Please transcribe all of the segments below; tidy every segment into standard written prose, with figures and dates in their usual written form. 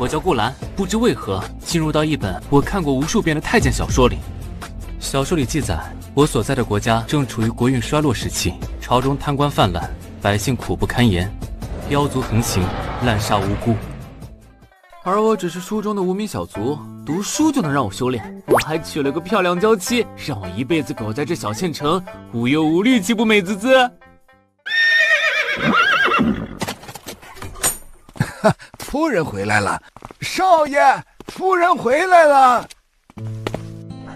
我叫顾兰，不知为何进入到一本我看过无数遍的太监小说里。小说里记载，我所在的国家正处于国运衰落时期，朝中贪官泛滥，百姓苦不堪言，妖族横行，滥杀无辜。而我只是书中的无名小卒，读书就能让我修炼，我还娶了个漂亮娇妻，让我一辈子苟在这小县城，无忧无虑，岂不美滋滋？夫人回来了，少爷，夫人回来了。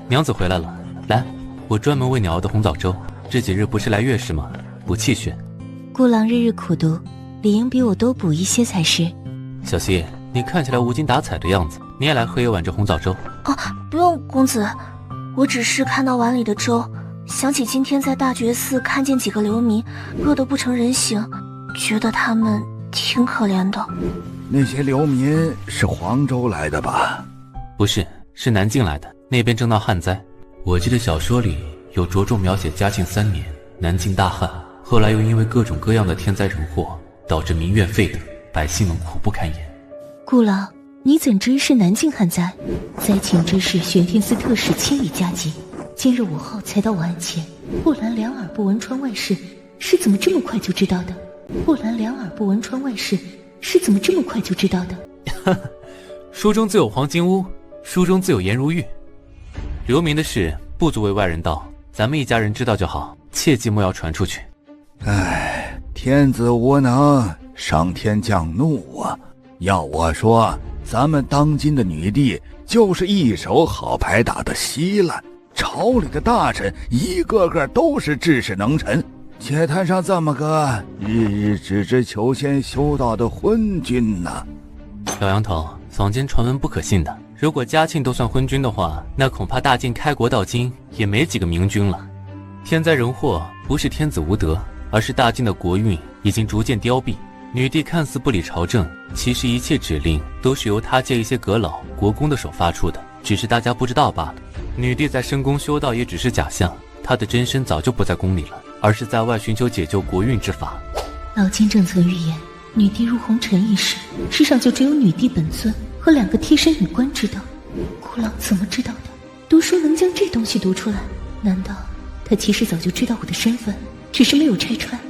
娘子回来了，来，我专门为你熬的红枣粥。这几日不是来月事吗？补气血。孤郎日日苦读，理应比我多补一些才是。小希，你看起来无精打采的样子，你也来喝一碗这红枣粥。哦，不用，公子，我只是看到碗里的粥，想起今天在大觉寺看见几个流民饿得不成人形，觉得他们挺可怜的。那些流民是黄州来的吧？不是，是南境来的，那边正闹旱灾。我记得小说里有着重描写嘉庆3年南境大旱，后来又因为各种各样的天灾人祸，导致民怨沸腾，百姓们苦不堪言。顾郎，你怎知是南境旱灾？灾情之事，玄天司特使亲笔加急。今日午后才到我案前，不然两耳不闻窗外事，是怎么这么快就知道的？不然两耳不闻窗外事，是怎么这么快就知道的？书中自有黄金屋，书中自有颜如玉。流民的事不足为外人道，咱们一家人知道就好，切记莫要传出去。唉，天子无能，上天降怒啊！要我说，咱们当今的女帝就是一手好牌打的稀烂，朝里的大臣一个个都是治世能臣，且摊上这么个日日只知求仙修道的昏君呢。老杨头，坊间传闻不可信的，如果嘉庆都算昏君的话，那恐怕大晋开国到今也没几个明君了。天灾人祸不是天子无德，而是大晋的国运已经逐渐凋敝。女帝看似不理朝政，其实一切指令都是由她借一些阁老国公的手发出的，只是大家不知道罢了。女帝在深宫修道也只是假象，她的真身早就不在宫里了，而是在外寻求解救国运之法。老监正曾预言，女帝入红尘一事，世上就只有女帝本尊和2个贴身女官知道。顾郎怎么知道的？读书能将这东西读出来？难道他其实早就知道我的身份，只是没有拆穿？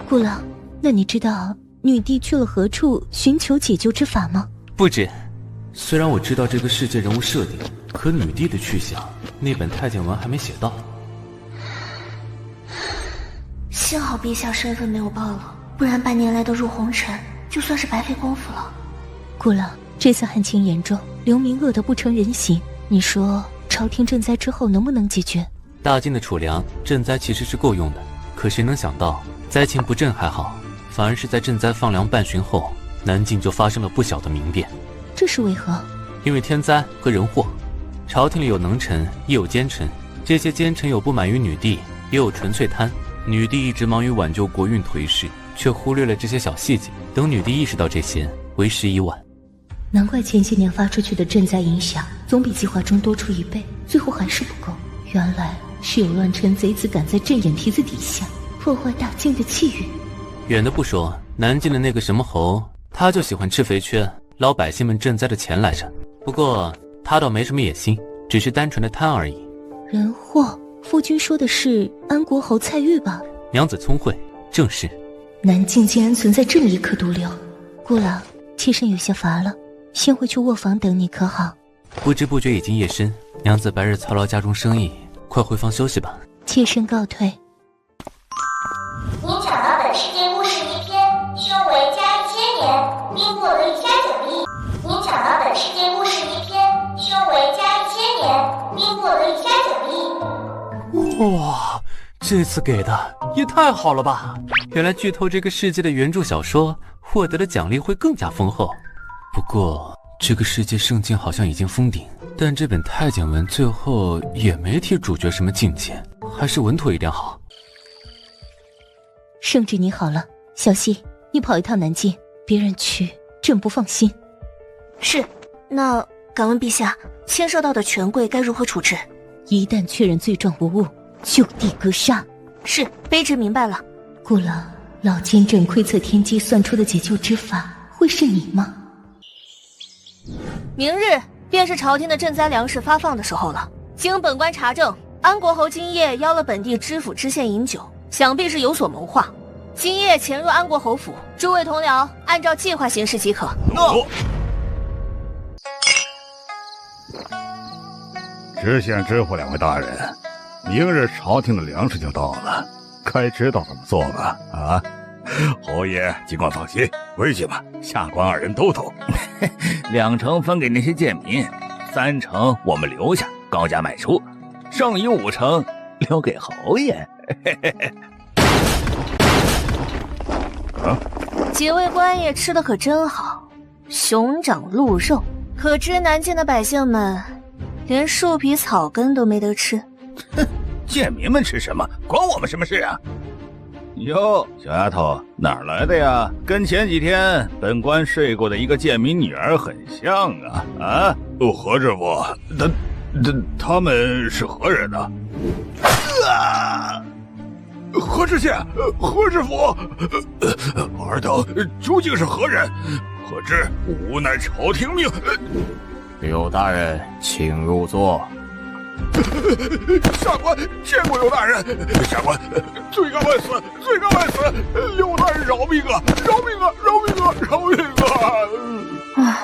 顾郎，那你知道女帝去了何处寻求解救之法吗？不知。虽然我知道这个世界人物设定，可女帝的去向，那本太监文还没写到。幸好陛下身份没有暴露，不然半年来的入红尘，就算是白费功夫了。顾郎，这次旱情严重，流民饿得不成人形，你说朝廷赈灾之后能不能解决？大晋的储粮赈灾其实是够用的，可谁能想到灾情不振还好，反而是在赈灾放粮半旬后，南境就发生了不小的民变。这是为何？因为天灾和人祸，朝廷里有能臣也有奸臣，这些奸臣有不满于女帝，也有纯粹贪。女帝一直忙于挽救国运颓势，却忽略了这些小细节，等女帝意识到这些，为时已晚。难怪前些年发出去的赈灾影响总比计划中多出1倍，最后还是不够。原来是有乱臣贼子敢在朕眼皮子底下破坏大晋的气运。远的不说，南境的那个什么侯，他就喜欢吃肥缺，捞百姓们赈灾的钱来着。不过他倒没什么野心，只是单纯的贪而已。人祸，夫君说的是安国侯蔡玉吧？娘子聪慧，正是。南境竟然存在这么一颗毒瘤。顾郎，妾身有些乏了，先回去卧房等你可好？不知不觉已经夜深，娘子白日操劳家中生意，快回房休息吧。妾身告退。您讲到本世界故事一篇，修为加1000年，并获得以下奖励。您讲到本世界故事一篇，修为加1000年，并获得以下奖励。哇，这次给的也太好了吧！原来剧透这个世界的原著小说获得的奖励会更加丰厚。不过这个世界圣境好像已经封顶，但这本太监文最后也没提主角什么境界，还是稳妥一点好。圣旨你好了，小希，你跑一趟南境，别人去朕不放心。是，那敢问陛下，牵涉到的权贵该如何处置？一旦确认罪状无误，就地格杀。是，卑职明白了。顾郎，老监正窥测天机算出的解救之法，会是你吗？明日便是朝廷的赈灾粮食发放的时候了。经本官查证，安国侯今夜邀了本地知府知县饮酒，想必是有所谋划。今夜潜入安国侯府，诸位同僚按照计划行事即可。知县知府两位大人，明日朝廷的粮食就到了，该知道怎么做吧？啊，侯爷尽管放心，回去吧，下官二人都懂。2成分给那些贱民，3成我们留下高价卖出，剩余5成留给侯爷。几位官爷吃的可真好，熊掌鹿肉，可知南境的百姓们连树皮草根都没得吃。哼，贱民们吃什么关我们什么事啊？哟，小丫头哪儿来的呀？跟前几天本官睡过的一个贱民女儿很像啊！啊，何知府，他们是何人呢？何知县，何知府，尔等究竟是何人？何知无奈朝廷命。柳大人，请入座。下官见过柳大人，下官罪该万死，罪该万死！柳大人饶命啊！饶命啊！饶命啊！饶命啊！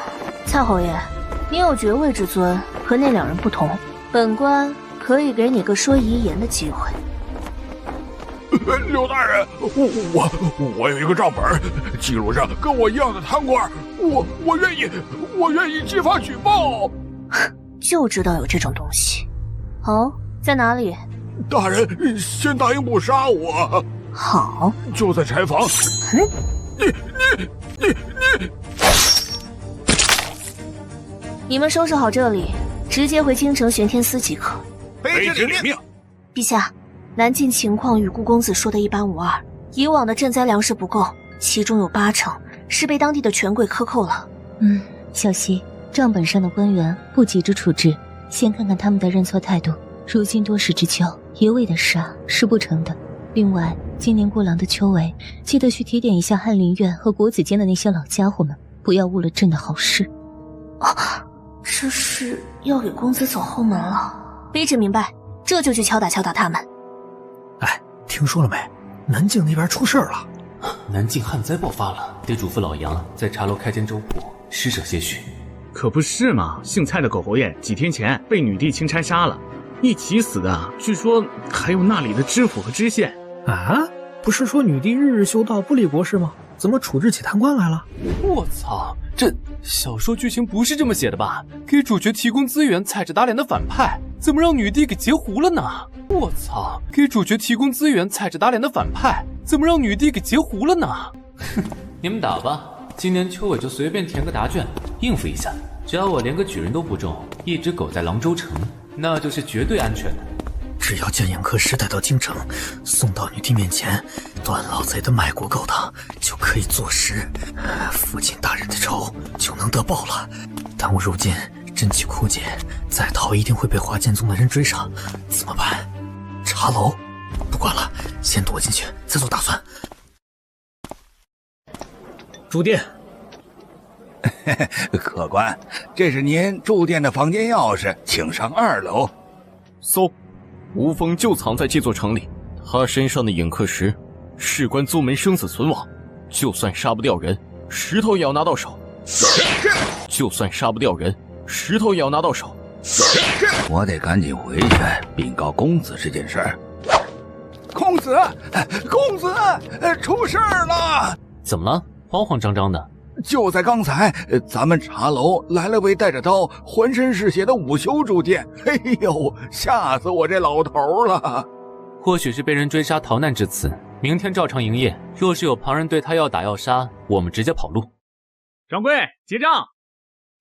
蔡侯爷，你有爵位之尊，和那2人不同，本官可以给你个说遗言的机会。柳大人，我有一个账本，记录上跟我一样的贪官，我愿意揭发举报。就知道有这种东西。哦，在哪里？大人先答应不杀我。好，就在柴房。你们收拾好这里，直接回京城玄天司即可。卑职领命。陛下，南境情况与顾公子说的一般无二，以往的赈灾粮食不够，其中有8成是被当地的权贵克扣了。小溪，账本上的官员不急着处置，先看看他们的认错态度。如今多事之秋，一味的杀是不成的。另外，今年过廊的秋闱，记得去提点一下翰林院和国子监的那些老家伙们，不要误了朕的好事。这是要给公子走后门了。卑职明白，这就去敲打他们。哎，听说了没？南境那边出事了。南境旱灾爆发了，得嘱咐老杨在茶楼开间粥铺，施舍些许。可不是嘛，姓蔡的狗侯爷几天前被女帝钦差杀了，一起死的，据说还有那里的知府和知县。啊，不是说女帝日日修道不离国事吗？怎么处置起贪官来了？我操，这小说剧情不是这么写的吧？给主角提供资源踩着打脸的反派，怎么让女帝给截胡了呢？我操，给主角提供资源踩着打脸的反派，怎么让女帝给截胡了呢？哼，你们打吧，今年秋闱就随便填个答卷应付一下，只要我连个举人都不中，一只狗在廊州城，那就是绝对安全的。只要将眼科师带到京城，送到女帝面前，段老贼的脉骨勾当就可以坐实，父亲大人的仇就能得报了。但我如今真气枯竭，再逃一定会被华剑宗的人追上，怎么办？茶楼？不管了，先躲进去，再做打算。住店。客官，这是您住店的房间钥匙，请上2楼。搜，吴峰就藏在这座城里，他身上的影刻石事关宗门生死存亡，就算杀不掉人，石头也要拿到手。就算杀不掉人，石头也要拿到手。我得赶紧回去禀告公子这件事儿。公子，出事儿了！怎么了？慌慌张张的。就在刚才，咱们茶楼来了位带着刀、浑身是血的午休住店。哎呦，吓死我这老头了！或许是被人追杀逃难至此，明天照常营业。若是有旁人对他要打要杀，我们直接跑路。掌柜，结账。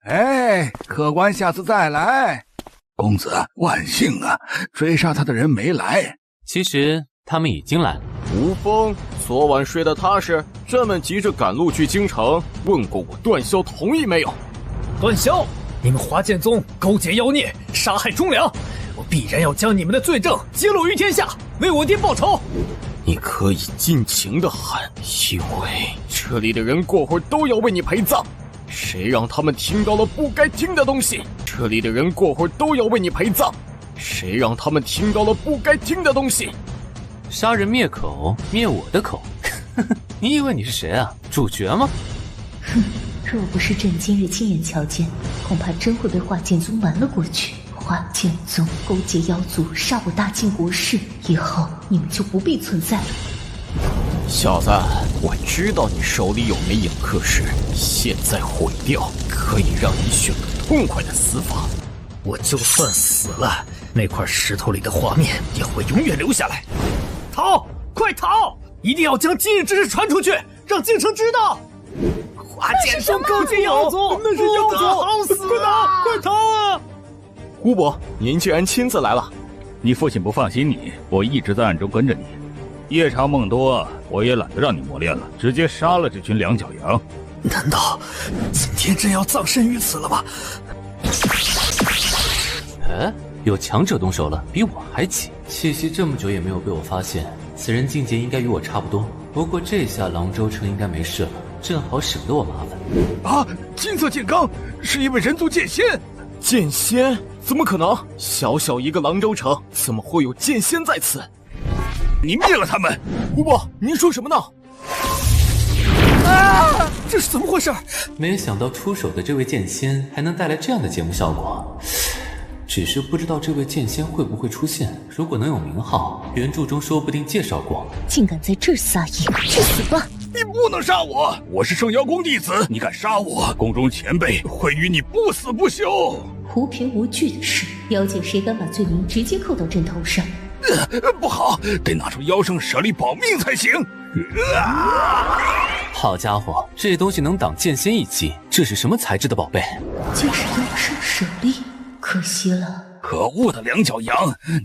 哎，客官下次再来。公子万幸啊，追杀他的人没来。其实他们已经来了。吴峰，昨晚睡得踏实，这么急着赶路去京城，问过我段萧同意没有？段萧，你们华剑宗勾结妖孽，杀害忠良，我必然要将你们的罪证揭露于天下，为我爹报仇。你可以尽情的喊，因为这里的人过会儿都要为你陪葬。谁让他们听到了不该听的东西？这里的人过会儿都要为你陪葬。谁让他们听到了不该听的东西？杀人灭口，灭我的口。你以为你是谁啊？主角吗？哼，若不是朕今日亲眼瞧见，恐怕真会被华剑宗瞒了过去。华剑宗勾结妖族，杀我大晋国士，以后你们就不必存在了。小子，我知道你手里有枚影刻石，现在毁掉，可以让你选个痛快的死法。我就算死了，那块石头里的画面也会永远留下来。逃！快逃！一定要将今日之事传出去，让京城知道。华剑宗勾结妖族，那是妖族，好死啊！快逃啊！姑伯，您竟然亲自来了。你父亲不放心你，我一直在暗中跟着你。夜长梦多，我也懒得让你磨练了，直接杀了这群两脚羊。难道今天真要葬身于此了吗？哎，有强者动手了，比我还急。气息这么久也没有被我发现，此人境界应该与我差不多。不过这下lang州城应该没事了，正好省得我麻烦。啊！金色剑罡是一位人族剑仙。剑仙？怎么可能？小小一个lang州城，怎么会有剑仙在此？你灭了他们！姑伯，您说什么呢？啊！这是怎么回事？没想到出手的这位剑仙还能带来这样的节目效果。只是不知道这位剑仙会不会出现，如果能有名号，原著中说不定介绍过。竟敢在这儿撒野，去死吧！你不能杀我，我是圣妖宫弟子，你敢杀我，宫中前辈会与你不死不休。无凭无据的事，妖界谁敢把罪名直接扣到朕头上？不好，得拿出妖圣舍利保命才行。好家伙，这东西能挡剑仙一击，这是什么材质的宝贝？竟是妖圣舍利，可惜了。可恶的两脚羊，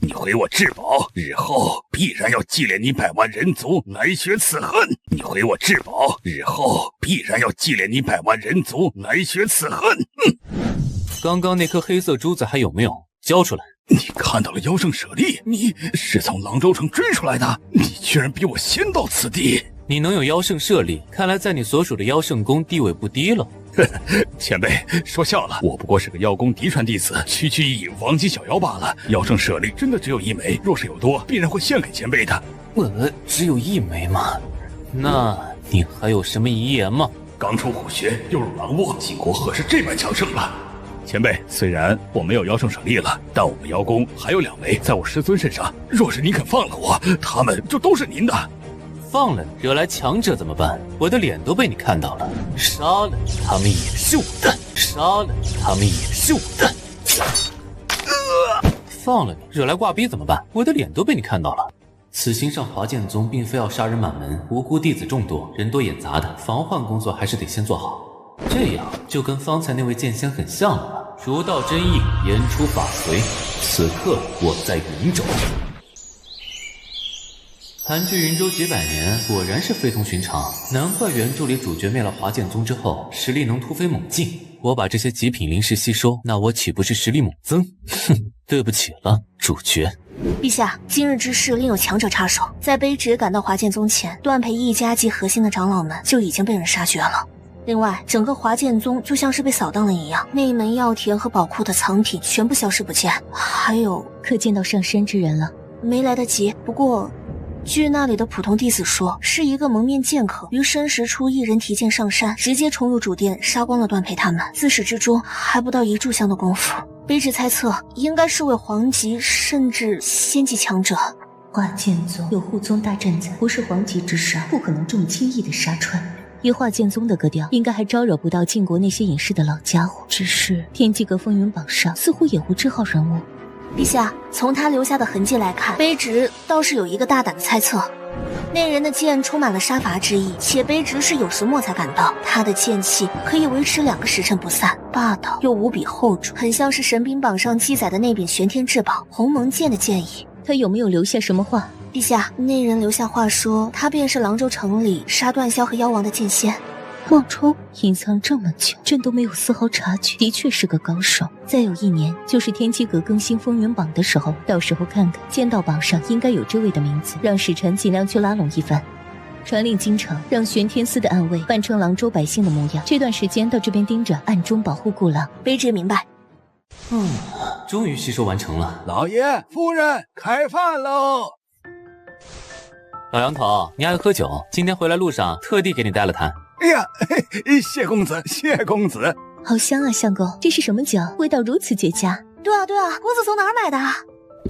你毁我至宝，日后必然要祭炼你100万人族来雪此恨。你毁我至宝，日后必然要祭炼你100万人族来雪此恨。刚刚那颗黑色珠子还有没有？交出来！你看到了妖圣舍利，你是从lang州城追出来的，你居然比我先到此地。你能有妖圣舍利，看来在你所属的妖圣宫地位不低了。前辈说笑了，我不过是个妖宫嫡传弟子，区区一王级小妖罢了。妖圣舍利真的只有1枚，若是有多，必然会献给前辈的。只有1枚吗？那你还有什么遗言吗？刚出虎穴，又入狼窝，晋国何时这般强盛了？前辈，虽然我没有妖圣舍利了，但我们妖宫还有2枚在我师尊身上。若是您肯放了我，他们就都是您的。放了你，惹来强者怎么办？我的脸都被你看到了。杀了你，他们也是我的；杀了你，他们也是我的。放了你，惹来挂逼怎么办？我的脸都被你看到了。此行上华剑宗并非要杀人满门，无辜弟子众多，人多眼杂的，防患工作还是得先做好。这样就跟方才那位剑仙很像了。儒道真意，言出法随。此刻我在云州。盘踞云州几百年，果然是非同寻常。难怪原著里主角灭了华剑宗之后，实力能突飞猛进。我把这些极品灵石吸收，那我岂不是实力猛增？哼，对不起了，主角。陛下，今日之事另有强者插手，在卑职赶到华剑宗前，段培一家及核心的长老们就已经被人杀绝了。另外，整个华剑宗就像是被扫荡了一样，内门药田和宝库的藏品全部消失不见。还有，可见到上山之人了？没来得及。不过，据那里的普通弟子说，是一个蒙面剑客于申时初一人提剑上山，直接冲入主殿，杀光了段培他们。自始至终还不到1炷香的功夫。卑职猜测，应该是位皇级甚至仙级强者。华剑宗有护宗大阵在，不是皇级之杀，不可能这么轻易的杀穿。以华剑宗的格调，应该还招惹不到晋国那些隐士的老家伙。只是天机阁风云榜上似乎也无这号人物。陛下，从他留下的痕迹来看，卑职倒是有一个大胆的猜测。那人的剑充满了杀伐之意，且卑职是有时末才赶到，他的剑气可以维持2个时辰不散，霸道又无比厚重，很像是神兵榜上记载的那柄玄天至宝鸿蒙剑的剑意。他有没有留下什么话？陛下，那人留下话说，他便是lang州城里杀段霄和妖王的剑仙。冒充隐藏这么久，朕都没有丝毫察觉，的确是个高手。再有1年就是天机阁更新风云榜的时候，到时候看看剑道榜上应该有这位的名字，让使臣尽量去拉拢一番。传令京城，让玄天司的暗卫扮成廊州百姓的模样，这段时间到这边盯着，暗中保护顾郎。卑职明白。终于吸收完成了。老爷夫人，开饭喽！老杨头，你爱喝酒，今天回来路上特地给你带了坛。哎呀，谢公子，谢公子。好香啊，相公，这是什么酒？味道如此绝佳。对啊，公子从哪儿买的？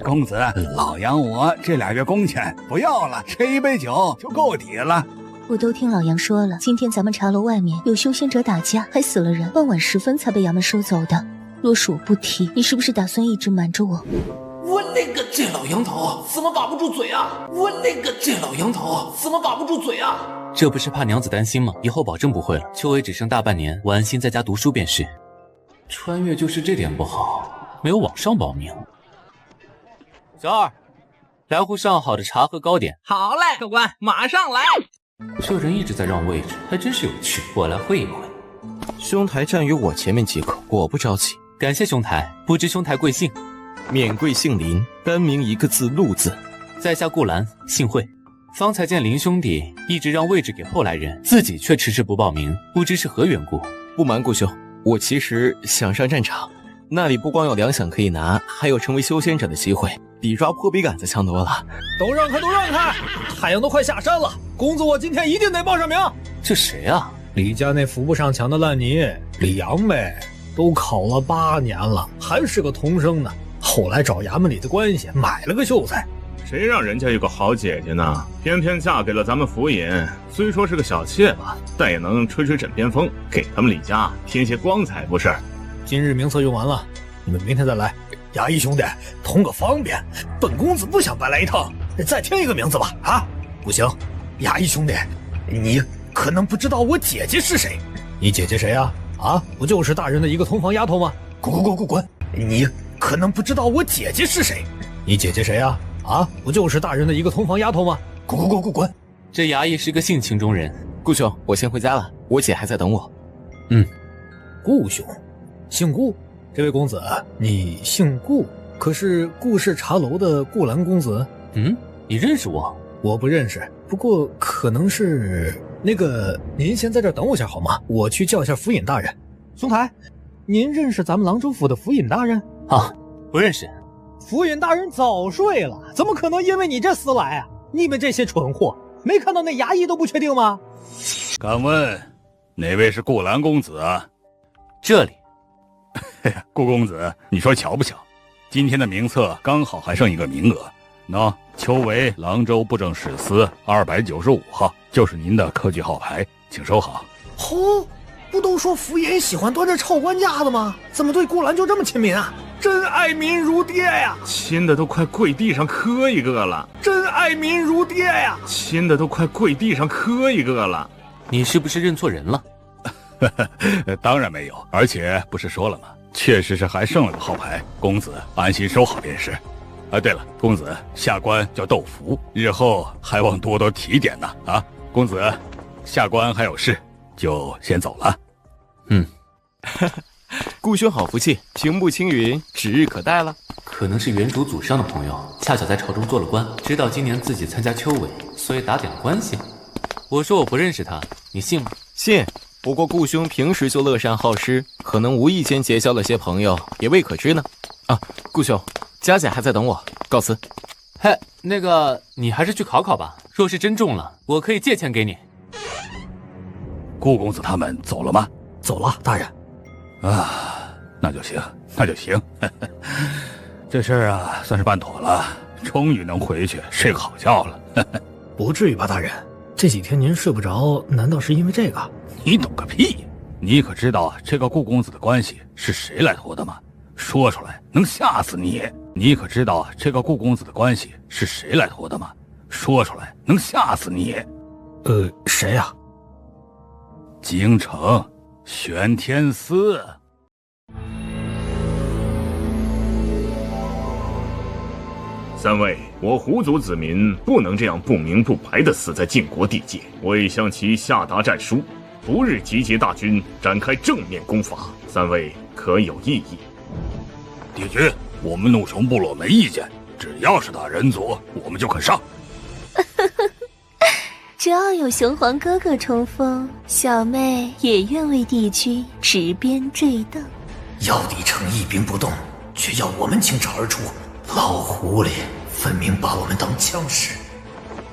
公子，老杨我这2月工钱不要了，这一杯酒就够抵了。我都听老杨说了，今天咱们茶楼外面有修仙者打架，还死了人，傍晚时分才被衙门收走的。若是我不提，你是不是打算一直瞒着我？我那个这老杨头怎么把不住嘴啊！我那个这老杨头怎么把不住嘴啊！这不是怕娘子担心吗？以后保证不会了。秋闱只剩大半年，我安心在家读书便是。穿越就是这点不好，没有往上报名。小二，来壶上好的茶和糕点。好嘞，客官，马上来。这人一直在让位置，还真是有趣。我来会一会。兄台站于我前面即可，我不着急。感谢兄台，不知兄台贵姓？免贵姓林，单名一个字陆字。在下顾兰，姓惠。方才见林兄弟一直让位置给后来人，自己却迟迟不报名，不知是何缘故。不瞒顾兄，我其实想上战场，那里不光有粮饷可以拿，还有成为修仙者的机会，比抓破笔杆子强多了。都让开，都让开！太阳都快下山了，公子我今天一定得报上名。这谁啊？李家那扶不上墙的烂泥，李阳呗，都考了8年了，还是个童生呢。后来找衙门里的关系买了个秀才。谁让人家有个好姐姐呢？偏偏嫁给了咱们府尹。虽说是个小妾吧，但也能吹吹枕边风，给他们李家添些光彩，不是？今日名册用完了，你们明天再来。衙役兄弟，图个方便，本公子不想白来一趟，再添一个名字吧。啊，不行，衙役兄弟，你可能不知道我姐姐是谁。你姐姐谁啊？啊，不就是大人的一个同房丫头吗？滚！你可能不知道我姐姐是谁。你姐姐谁啊？啊，不就是大人的一个同房丫头吗？滚！这衙役是个性情中人。顾兄，我先回家了，我姐还在等我。顾兄，姓顾。这位公子，你姓顾，可是顾氏茶楼的顾兰公子？你认识我？我不认识，不过可能是那个，您先在这等我一下好吗？我去叫一下府尹大人。兄台，您认识咱们郎州府的府尹大人？啊，不认识。府尹大人早睡了，怎么可能因为你这厮来啊？你们这些蠢货，没看到那衙役都不确定吗？敢问哪位是顾兰公子啊？这里。顾公子，你说巧不巧？今天的名册刚好还剩一个名额。喏，秋闱郎州布政使司295号，就是您的科举号牌，请收好。不都说府尹喜欢端着臭官架子吗？怎么对顾兰就这么亲民啊？真爱民如爹呀！亲的都快跪地上磕一个了。真爱民如爹呀！亲的都快跪地上磕一个了。你是不是认错人了？当然没有，而且不是说了吗？确实是还剩了个号牌，公子安心收好便是。对了，公子下官叫窦福，日后还望多多提点呢。啊，公子，下官还有事，就先走了。顾兄好福气，平步青云，指日可待了。可能是原主祖上的朋友，恰巧在朝中做了官，知道今年自己参加秋闱，所以打点了关系。我说我不认识他，你信吗？信。不过顾兄平时就乐善好施，可能无意间结交了些朋友，也未可知呢。啊，顾兄，佳姐还在等我，告辞。嘿，那个，你还是去考考吧。若是真中了，我可以借钱给你。顾公子他们走了吗？走了，大人。啊，那就行。这事儿啊，算是办妥了，终于能回去睡个好觉了。不至于吧，大人？这几天您睡不着，难道是因为这个？你懂个屁！你可知道这个顾公子的关系是谁来托的吗？说出来能吓死你！你可知道这个顾公子的关系是谁来托的吗？说出来能吓死你！谁呀？京城玄天司。三位，我胡族子民不能这样不明不白地死在晋国地界，我已向其下达战书，不日集结大军，展开正面攻伐。三位可有异议？帝君，我们怒虫部落没意见，只要是打人族，我们就肯上。只要有雄黄哥哥冲锋，小妹也愿为帝君执鞭坠镫。妖帝城一兵不动，却要我们倾巢而出，老狐狸分明把我们当枪使。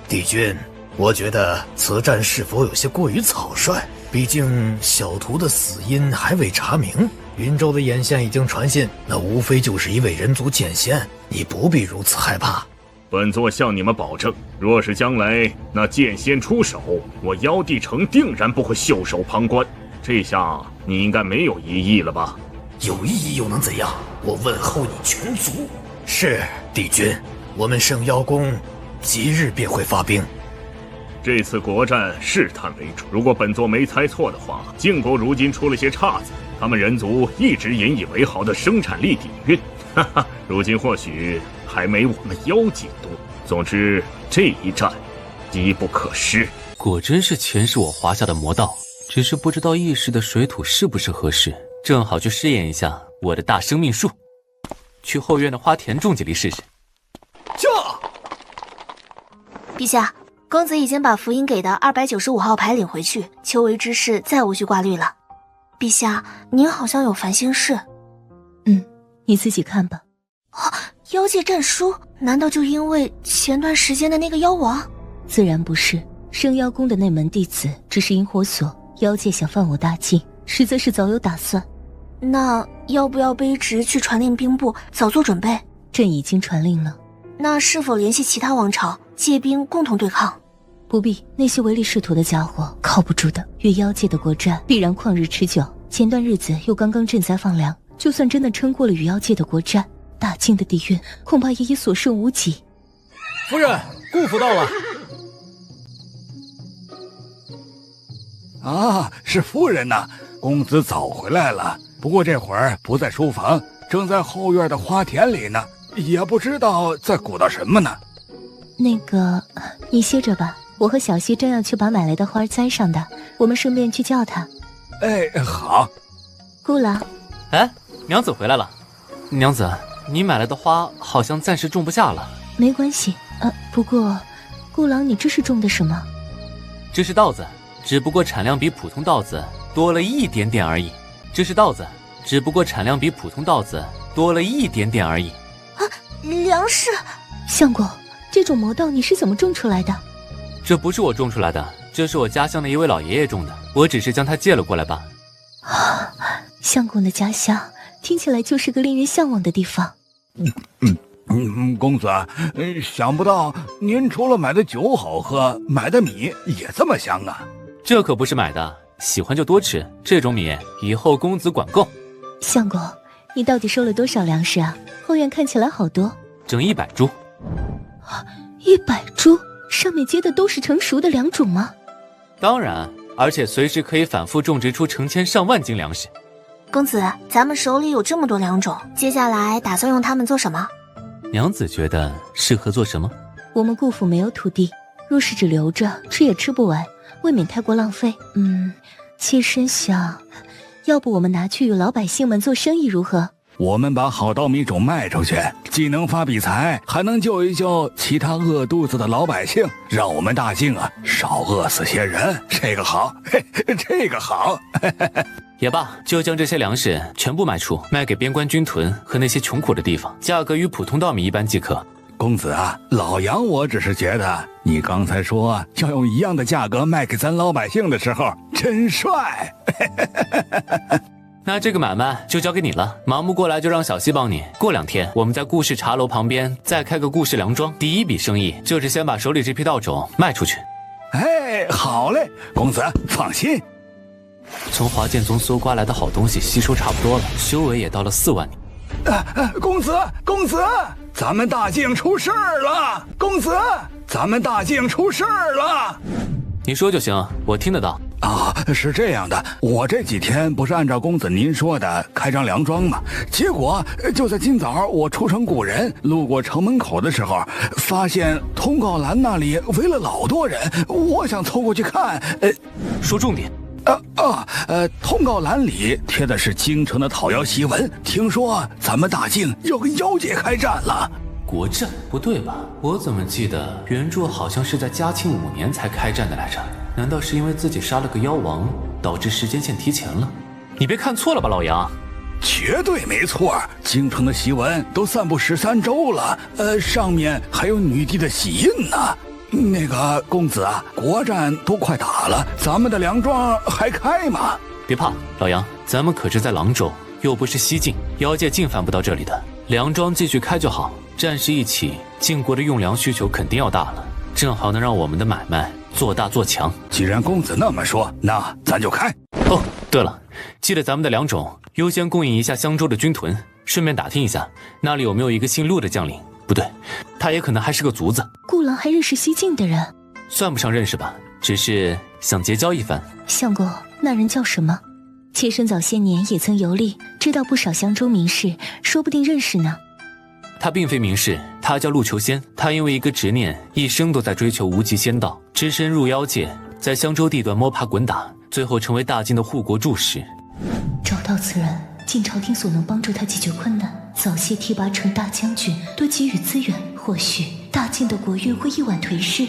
帝君，我觉得此战是否有些过于草率？毕竟小徒的死因还未查明，云州的眼线已经传信，那无非就是一位人族剑仙，你不必如此害怕。本座向你们保证，若是将来那剑仙出手，我妖帝城定然不会袖手旁观。这下你应该没有异议了吧？有异议又能怎样？我问候你全族。是，帝君，我们圣妖宫即日便会发兵。这次国战试探为主，如果本座没猜错的话，晋国如今出了些岔子，他们人族一直引以为豪的生产力底蕴，哈哈，如今或许还没我们妖界多。总之，这一战机不可失。果真是前世我华夏的魔道，只是不知道一时的水土是不是合适，正好去试验一下我的大生命树，去后院的花田种几粒试试。驾！陛下，公子已经把福音给的295号牌领回去，秋闱之事再无需挂虑了。陛下，您好像有烦心事。你自己看吧。妖界战书，难道就因为前段时间的那个妖王？自然不是，圣妖宫的那门弟子只是引火索，妖界想犯我大境，实则是早有打算。那要不要卑职去传令兵部，早做准备？朕已经传令了。那是否联系其他王朝，借兵共同对抗？不必，那些唯利是图的家伙靠不住的。与妖界的国战必然旷日持久，前段日子又刚刚赈灾放粮，就算真的撑过了与妖界的国战，大晋的底蕴恐怕也已所剩无几。夫人，顾府到了。啊，是夫人呐，公子早回来了。不过这会儿不在书房，正在后院的花田里呢，也不知道在鼓捣什么呢。那个，你歇着吧，我和小溪正要去把买来的花栽上的，我们顺便去叫他。哎，好。顾郎，哎，娘子回来了。娘子，你买来的花好像暂时种不下了。没关系，不过，顾郎，你这是种的什么？这是稻子，只不过产量比普通稻子多了一点点而已。这是稻子，只不过产量比普通稻子多了一点点而已。粮食。相公，这种魔稻你是怎么种出来的？这不是我种出来的，这是我家乡的一位老爷爷种的，我只是将它借了过来罢。相公的家乡听起来就是个令人向往的地方。公子，想不到您除了买的酒好喝，买的米也这么香啊！这可不是买的，喜欢就多吃，这种米以后公子管够。相公，你到底收了多少粮食啊？后院看起来好多，整100株。100株？上面结的都是成熟的良种吗？当然，而且随时可以反复种植出成千上万斤粮食。公子，咱们手里有这么多良种，接下来打算用它们做什么？娘子觉得适合做什么？我们顾府没有土地，若是只留着，吃也吃不完，未免太过浪费。妾身想，要不我们拿去与老百姓们做生意如何？我们把好稻米种卖出去，既能发笔财，还能救一救其他饿肚子的老百姓，让我们大晋少饿死些人。这个好，这个好。也罢，就将这些粮食全部卖出，卖给边关军屯和那些穷苦的地方，价格与普通稻米一般即可。公子啊，老杨我只是觉得你刚才说要用一样的价格卖给咱老百姓的时候真帅。那这个买卖就交给你了，忙不过来就让小溪帮你。过2天我们在顾氏茶楼旁边再开个顾氏粮庄，第一笔生意就是先把手里这批稻种卖出去。哎，好嘞，公子放心。从华剑宗搜刮来的好东西吸收差不多了，修为也到了4万年。公子，咱们大境出事儿了！公子，咱们大境出事儿了！你说就行，我听得到。是这样的，我这几天不是按照公子您说的开张粮庄吗？结果就在今早我出城雇人，路过城门口的时候，发现通告栏那里围了老多人，我想凑过去看。说重点。通告栏里贴的是京城的讨妖檄文，听说咱们大境要跟妖界开战了。国战？不对吧？我怎么记得原著好像是在嘉庆5年才开战的来着？难道是因为自己杀了个妖王，导致时间线提前了？你别看错了吧，老杨？绝对没错，京城的檄文都散布13周了，上面还有女帝的玺印呢。那个公子啊，国战都快打了，咱们的粮庄还开吗？别怕，老杨，咱们可是在廊州，又不是西境，妖界进犯不到这里的。粮庄继续开就好，战事一起，晋国的用粮需求肯定要大了，正好能让我们的买卖做大做强。既然公子那么说，那咱就开。哦，对了，记得咱们的粮种优先供应一下襄州的军屯，顺便打听一下那里有没有一个姓陆的将领。不对，他也可能还是个卒子。顾郎还认识西晋的人？算不上认识吧，只是想结交一番。相公，那人叫什么？妾身早些年也曾游历，知道不少襄州名士，说不定认识呢。他并非名士，他叫陆求仙。他因为一个执念，一生都在追求无极仙道，只身入妖界，在襄州地段摸爬滚打，最后成为大晋的护国柱石。找到此人，尽朝廷所能帮助他解决困难，早些提拔成大将军，多给予资源，或许大晋的国运会一晚颓势。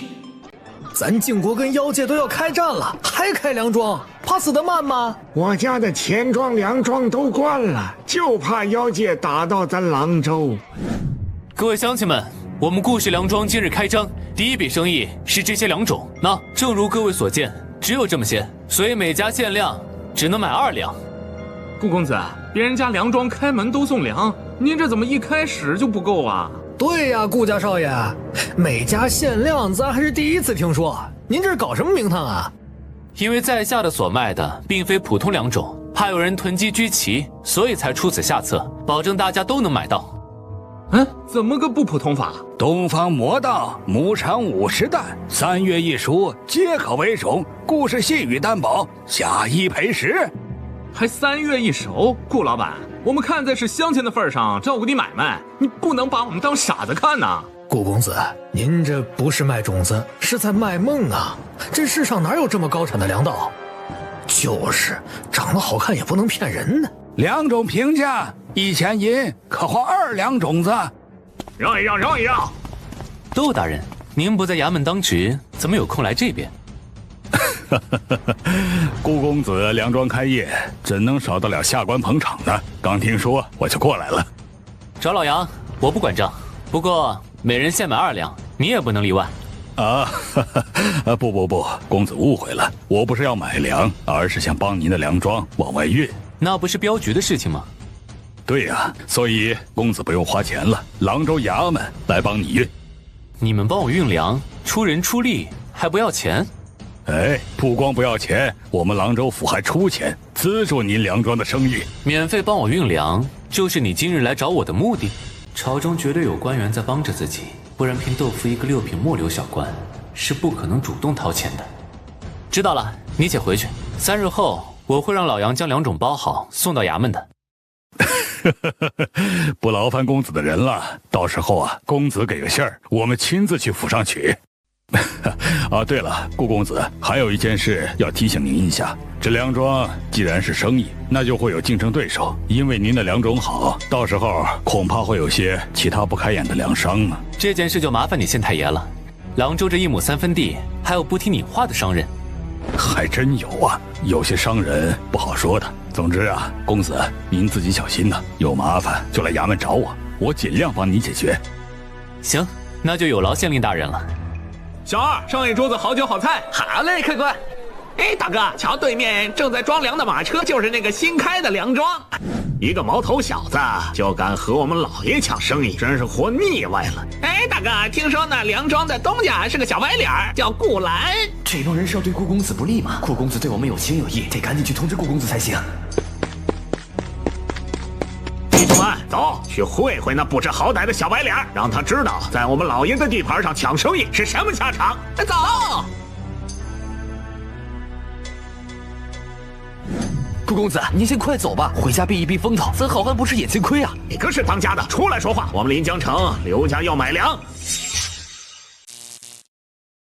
咱晋国跟妖界都要开战了，还开粮庄，怕死得慢吗？我家的钱庄、粮庄都关了，就怕妖界打到咱廊州。各位乡亲们，我们顾氏粮庄今日开张，第一笔生意是这些粮种。那正如各位所见，只有这么些，所以每家限量只能买2两。顾公子，别人家粮庄开门都送粮，您这怎么一开始就不够啊？对呀，顾家少爷，每家限量咱还是第一次听说，您这是搞什么名堂啊？因为在下的所卖的并非普通粮种，怕有人囤积居奇，所以才出此下策，保证大家都能买到。怎么个不普通法？东方魔道亩产50担，3月一熟，皆可为种。顾氏信誉担保，下1赔10。还3月一熟？顾老板，我们看在是乡亲的份上照顾你买卖，你不能把我们当傻子看呐！顾公子，您这不是卖种子，是在卖梦啊！这世上哪有这么高产的粮道？就是长得好看也不能骗人呢。2种评价，1000银，可换2两种子。让一让，让一让。窦大人，您不在衙门当值，怎么有空来这边？顾公子粮庄开业，怎能少得了下官捧场呢？刚听说我就过来了。找老杨，我不管账，不过每人限买2两，你也不能例外。不，公子误会了，我不是要买粮，而是想帮您的粮庄往外运。那不是镖局的事情吗？对呀，所以公子不用花钱了，廊州衙门来帮你运。你们帮我运粮，出人出力，还不要钱？不光不要钱，我们廊州府还出钱资助您粮庄的生意。免费帮我运粮，就是你今日来找我的目的？朝中绝对有官员在帮着自己，不然凭豆腐一个6品末流小官，是不可能主动掏钱的。知道了，你且回去，3日后我会让老杨将粮种包好送到衙门的。不劳烦公子的人了，到时候啊，公子给个信儿，我们亲自去府上取。对了，顾公子，还有一件事要提醒您一下，这粮庄既然是生意，那就会有竞争对手，因为您的粮种好，到时候恐怕会有些其他不开眼的粮商呢。这件事就麻烦你县太爷了，廊州这1亩3分地，还有不听你话的商人。还真有啊，有些商人不好说的。总之啊，公子您自己小心呐，有麻烦就来衙门找我，我尽量帮你解决。行，那就有劳县令大人了。小二，上一桌子好酒好菜。好嘞，客官。大哥，瞧对面正在装粮的马车，就是那个新开的粮庄。一个毛头小子就敢和我们老爷抢生意，真是活腻歪了。大哥，听说那粮庄的东家是个小白脸叫顾兰。这帮人是要对顾公子不利吗？顾公子对我们有情有义，得赶紧去通知顾公子才行。弟兄们，走去会会那不知好歹的小白脸，让他知道在我们老爷的地盘上抢生意是什么下场。走。顾公子，您先快走吧，回家避一避风头，咱好汉不吃眼前亏啊！你可是当家的，出来说话。我们临江城刘家要买粮